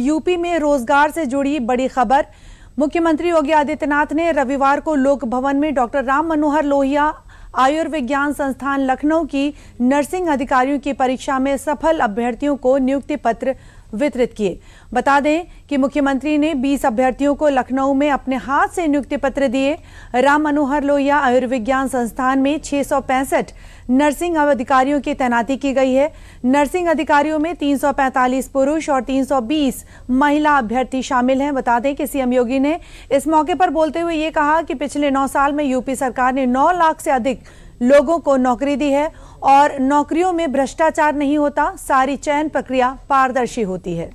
UP में रोजगार से जुड़ी बड़ी खबर। मुख्यमंत्री योगी आदित्यनाथ ने रविवार को लोक भवन में डॉक्टर राम मनोहर लोहिया आयुर्विज्ञान संस्थान लखनऊ की नर्सिंग अधिकारियों की परीक्षा में सफल अभ्यर्थियों को नियुक्ति पत्र वितरित किए। बता दें कि मुख्यमंत्री ने 20 अभ्यर्थियों को लखनऊ में अपने हाथ से नियुक्ति पत्र दिए। राम मनोहर लोहिया आयुर्विज्ञान संस्थान में 665 नर्सिंग अधिकारियों की तैनाती की गई है। नर्सिंग अधिकारियों में 345 पुरुष और 320 महिला अभ्यर्थी शामिल हैं। बता दें कि सीएम योगी ने इस मौके पर बोलते हुए ये कहा कि पिछले 9 साल में यूपी सरकार ने 9 लाख से अधिक लोगों को नौकरी दी है और नौकरियों में भ्रष्टाचार नहीं होता, सारी चयन प्रक्रिया पारदर्शी होती है।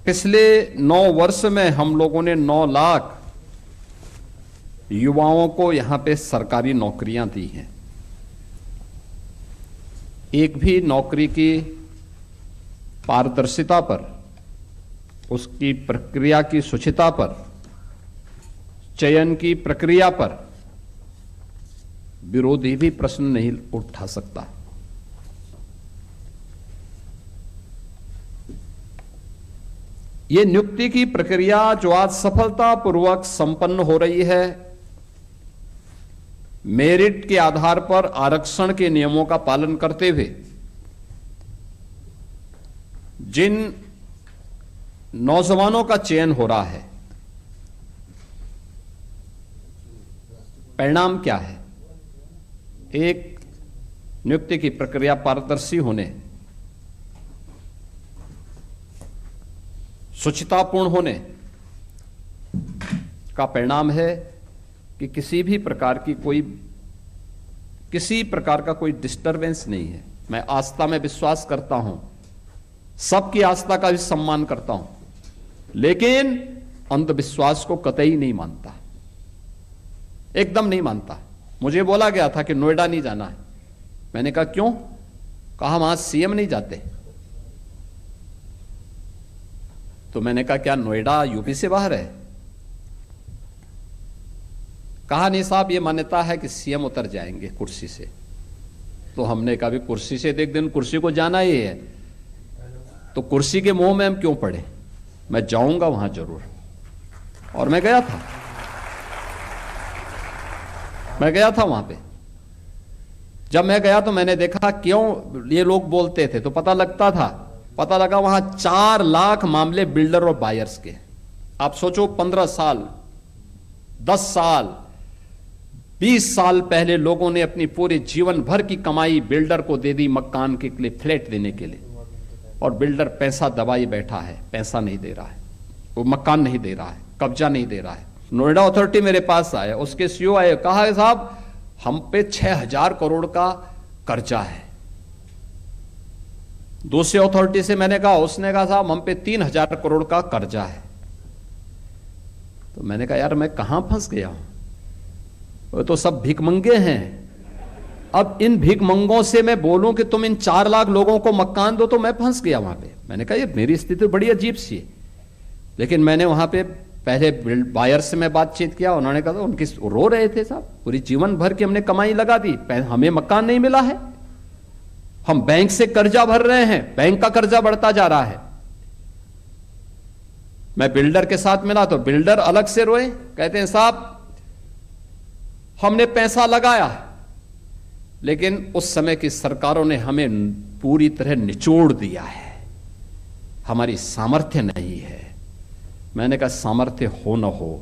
पिछले 9 वर्ष में हम लोगों ने 9 लाख युवाओं को यहां पे सरकारी नौकरियां दी हैं। एक भी नौकरी की पारदर्शिता पर, उसकी प्रक्रिया की शुचिता पर, चयन की प्रक्रिया पर विरोधी भी प्रश्न नहीं उठा सकता। यह नियुक्ति की प्रक्रिया जो आज सफलतापूर्वक संपन्न हो रही है, मेरिट के आधार पर आरक्षण के नियमों का पालन करते हुए जिन नौजवानों का चयन हो रहा है, परिणाम क्या है? एक, नियुक्ति की प्रक्रिया पारदर्शी होने, शुचितापूर्ण होने का परिणाम है कि किसी प्रकार का कोई डिस्टरबेंस नहीं है। मैं आस्था में विश्वास करता हूं, सबकी आस्था का भी सम्मान करता हूं, लेकिन अंधविश्वास को कतई नहीं मानता, एकदम नहीं मानता। मुझे बोला गया था कि नोएडा नहीं जाना है। मैंने कहा क्यों? कहा वहां सीएम नहीं जाते। तो मैंने कहा क्या नोएडा यूपी से बाहर है? कहा नहीं साहब, ये मान्यता है कि सीएम उतर जाएंगे कुर्सी से। तो हमने कहा भी कुर्सी से एक दिन कुर्सी को जाना ही है, तो कुर्सी के मोह में हम क्यों पड़े? मैं जाऊंगा वहां जरूर। और मैं गया था वहां पे। जब मैं गया तो मैंने देखा क्यों ये लोग बोलते थे, तो पता लगा वहां 4 लाख मामले बिल्डर और बायर्स के। आप सोचो 15 साल, 10 साल, 20 साल पहले लोगों ने अपनी पूरे जीवन भर की कमाई बिल्डर को दे दी मकान के लिए, फ्लैट देने के लिए, और बिल्डर पैसा दबाई बैठा है, पैसा नहीं दे रहा है, वो मकान नहीं दे रहा है, कब्जा नहीं दे रहा है। नोएडा अथॉरिटी मेरे पास आया, उसके सीईओ आए, कहा साहब हम पे 6000 करोड़ का कर्जा है। दूसरी अथॉरिटी से मैंने कहा, उसने कहा साहब हम पे 3000 करोड़ का कर्जा है। तो मैंने कहा यार मैं कहां फंस गया हूं? वो तो सब भिखमंगे हैं। अब इन भिखमंगों से मैं बोलूं कि तुम इन 4 लाख लोगों को मकान दो, तो मैं फंस गया वहां पे। मैंने कहा ये मेरी स्थिति बड़ी अजीब सी है। लेकिन मैंने वहां पे पहले बायर से मैं बातचीत किया, उन्होंने कहा उनकी रो रहे थे साहब, पूरी जीवन भर की हमने कमाई लगा दी, हमें मकान नहीं मिला है, हम बैंक से कर्जा भर रहे हैं, बैंक का कर्जा बढ़ता जा रहा है। मैं बिल्डर के साथ मिला तो बिल्डर अलग से रोए, कहते हैं साहब हमने पैसा लगाया, लेकिन उस समय की सरकारों ने हमें पूरी तरह निचोड़ दिया है, हमारी सामर्थ्य नहीं है। मैंने कहा सामर्थ्य हो न हो,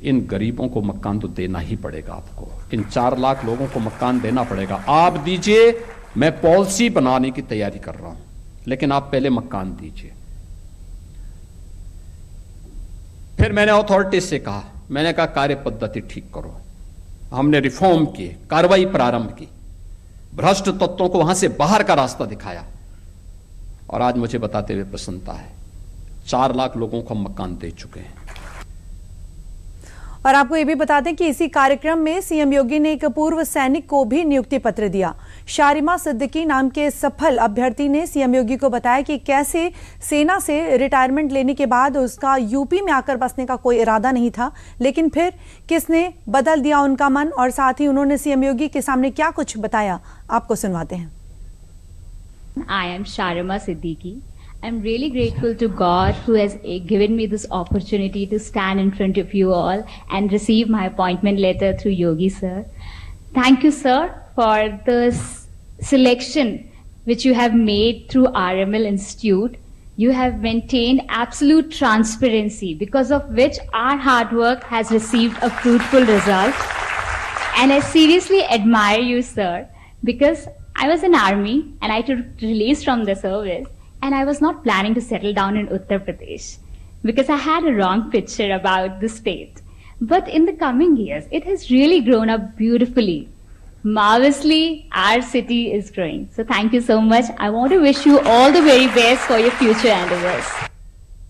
इन गरीबों को मकान तो देना ही पड़ेगा आपको, इन 4 लाख लोगों को मकान देना पड़ेगा। आप दीजिए, मैं पॉलिसी बनाने की तैयारी कर रहा हूं, लेकिन आप पहले मकान दीजिए। फिर मैंने अथॉरिटी से कहा, मैंने कहा कार्य पद्धति ठीक करो। हमने रिफॉर्म किए, कार्रवाई प्रारंभ की, भ्रष्ट तत्वों को वहां से बाहर का रास्ता दिखाया, और आज मुझे बताते हुए प्रसन्नता है 4 लाख लोगों को हम मकान दे चुके हैं। और आपको ये भी बता दें कि इसी कार्यक्रम में सीएम योगी ने एक पूर्व सैनिक को भी नियुक्ति पत्र दिया। शारिमा सिद्दीकी नाम के सफल अभ्यर्थी ने सीएम योगी को बताया कि कैसे सेना से रिटायरमेंट लेने के बाद उसका यूपी में आकर बसने का कोई इरादा नहीं था, लेकिन फिर किसने बदल दिया उनका मन, और साथ ही उन्होंने सीएम योगी के सामने क्या कुछ बताया, आपको सुनवाते हैं। I am Sharima Siddiqui I'm really grateful to God who has given me this opportunity to stand in front of you all and receive my appointment letter through Yogi sir. Thank you, sir, for the selection which you have made through RML Institute. You have maintained absolute transparency, because of which our hard work has received a fruitful result. And I seriously admire you, sir, because I was in army and I took release from the service, and I was not planning to settle down in Uttar Pradesh because I had a wrong picture about the state. But in the coming years, it has really grown up beautifully. Marvelously, our city is growing. So thank you so much. I want to wish you all the very best for your future endeavors.